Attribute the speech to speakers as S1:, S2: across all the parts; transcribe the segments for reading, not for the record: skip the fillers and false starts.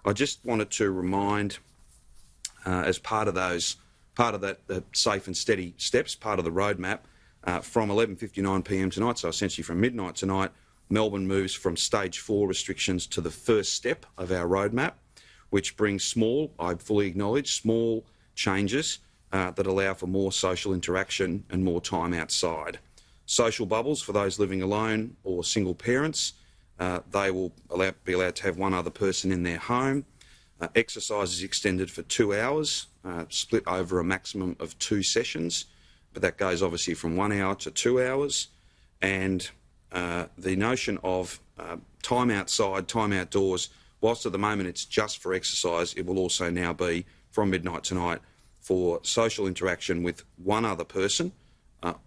S1: I just wanted to remind, as part of that safe and steady steps, part of the roadmap, from 11:59 p.m. tonight, so essentially from midnight tonight, Melbourne moves from stage 4 restrictions to the first step of our roadmap, which brings small, I fully acknowledge, small changes that allow for more social interaction and more time outside. Social bubbles for those living alone or single parents, they will be allowed to have one other person in their home. Exercise is extended for 2 hours, split over a maximum of 2 sessions, but that goes obviously from 1 hour to 2 hours. And the notion of time outside, time outdoors, whilst at the moment it's just for exercise, it will also now be from midnight tonight for social interaction with one other person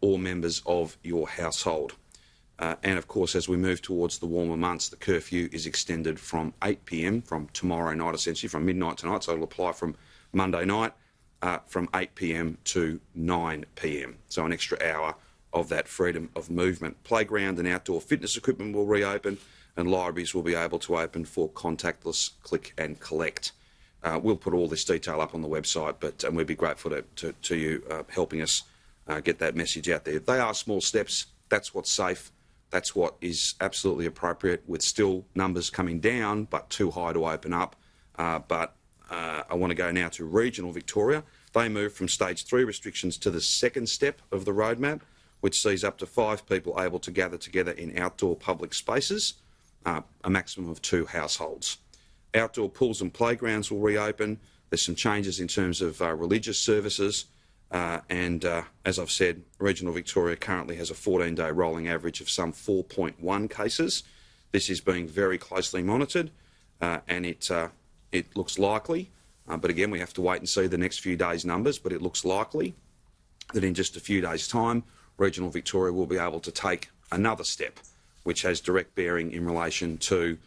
S1: or members of your household. And of course, as we move towards the warmer months, the curfew is extended from 8 p.m, from tomorrow night, essentially from midnight tonight, so it'll apply from Monday night, from 8 p.m. to 9 p.m, so an extra hour of that freedom of movement. Playground and outdoor fitness equipment will reopen, and libraries will be able to open for contactless click and collect. We'll put all this detail up on the website, but we'd be grateful to you helping us get that message out there. They are small steps. That's what's safe. That's what is absolutely appropriate, with still numbers coming down, but too high to open up. But I want to go now to regional Victoria. They move from stage 3 restrictions to the second step of the roadmap, which sees up to 5 people able to gather together in outdoor public spaces, a maximum of 2 households. Outdoor pools and playgrounds will reopen. There's some changes in terms of religious services. And as I've said, regional Victoria currently has a 14-day rolling average of some 4.1 cases. This is being very closely monitored, and it looks likely, but again, we have to wait and see the next few days' numbers, but it looks likely that in just a few days' time, regional Victoria will be able to take another step, which has direct bearing in relation to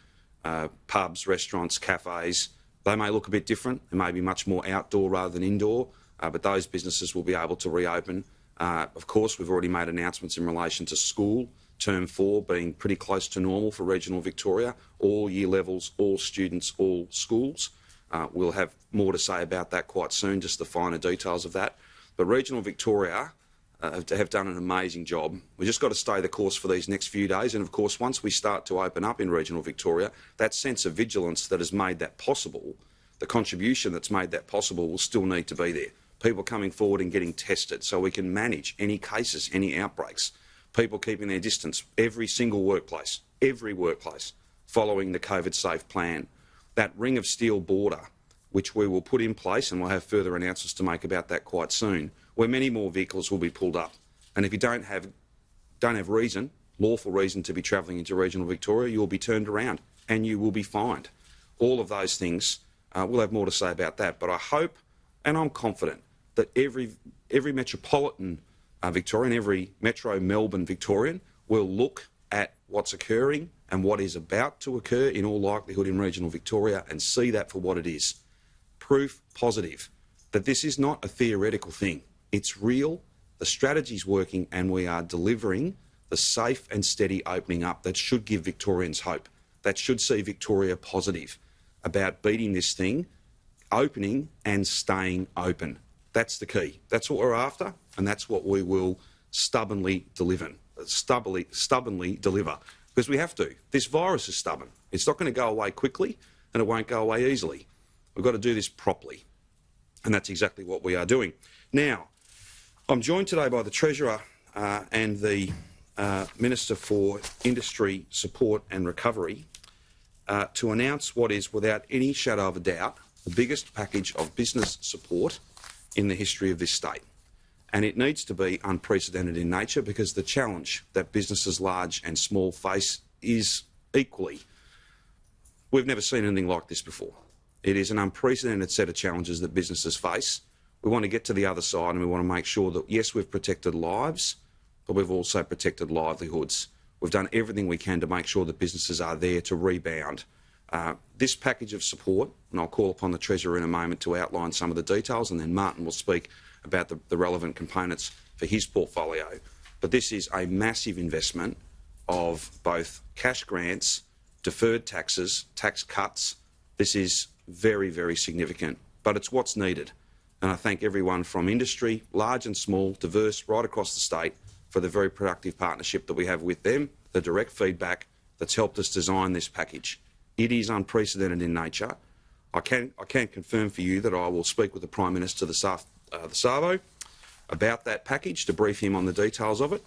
S1: pubs, restaurants, cafes. They may look a bit different. They may be much more outdoor rather than indoor, but those businesses will be able to reopen. Of course, we've already made announcements in relation to school, term 4 being pretty close to normal for regional Victoria, all year levels, all students, all schools. We'll have more to say about that quite soon, just the finer details of that. But regional Victoria have done an amazing job. We've just got to stay the course for these next few days. And of course, once we start to open up in regional Victoria, that sense of vigilance that has made that possible, the contribution that's made that possible, will still need to be there. People coming forward and getting tested so we can manage any cases, any outbreaks. People keeping their distance, every single workplace, following the COVID-safe plan. That ring of steel border, which we will put in place, and we'll have further announcements to make about that quite soon, where many more vehicles will be pulled up. And if you don't have reason, lawful reason to be travelling into regional Victoria, you'll be turned around and you will be fined. All of those things, we'll have more to say about that. But I hope, and I'm confident, that every metropolitan Victorian, every metro Melbourne Victorian will look at what's occurring and what is about to occur in all likelihood in regional Victoria and see that for what it is. Proof positive that this is not a theoretical thing. It's real, the strategy's working, and we are delivering the safe and steady opening up that should give Victorians hope, that should see Victoria positive about beating this thing, opening and staying open. That's the key. That's what we're after, and that's what we will stubbornly deliver, because we have to. This virus is stubborn. It's not going to go away quickly, and it won't go away easily. We've got to do this properly, and that's exactly what we are doing. Now, I'm joined today by the Treasurer and the Minister for Industry, Support and Recovery to announce what is, without any shadow of a doubt, the biggest package of business support in the history of this state. And it needs to be unprecedented in nature, because the challenge that businesses large and small face is equally. We've never seen anything like this before. It is an unprecedented set of challenges that businesses face. We want to get to the other side, and we want to make sure that, yes, we've protected lives, but we've also protected livelihoods. We've done everything we can to make sure that businesses are there to rebound. This package of support, and I'll call upon the Treasurer in a moment to outline some of the details, and then Martin will speak about the relevant components for his portfolio. But this is a massive investment of both cash grants, deferred taxes, tax cuts. This is very, very significant, but it's what's needed. And I thank everyone from industry, large and small, diverse, right across the state, for the very productive partnership that we have with them, the direct feedback that's helped us design this package. It is unprecedented in nature. I can confirm for you that I will speak with the Prime Minister this arvo about that package to brief him on the details of it.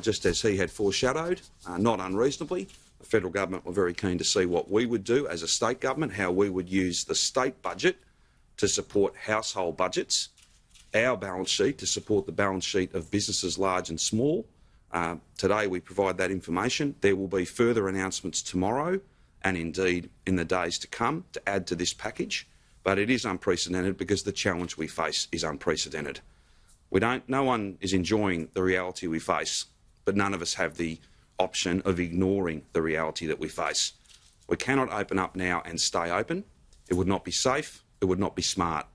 S1: Just as he had foreshadowed, not unreasonably, the federal government were very keen to see what we would do as a state government, how we would use the state budget to support household budgets, our balance sheet to support the balance sheet of businesses large and small. Today we provide that information. There will be further announcements tomorrow and indeed in the days to come to add to this package, but it is unprecedented because the challenge we face is unprecedented. No one is enjoying the reality we face, but none of us have the option of ignoring the reality that we face. We cannot open up now and stay open. It would not be safe. It would not be smart.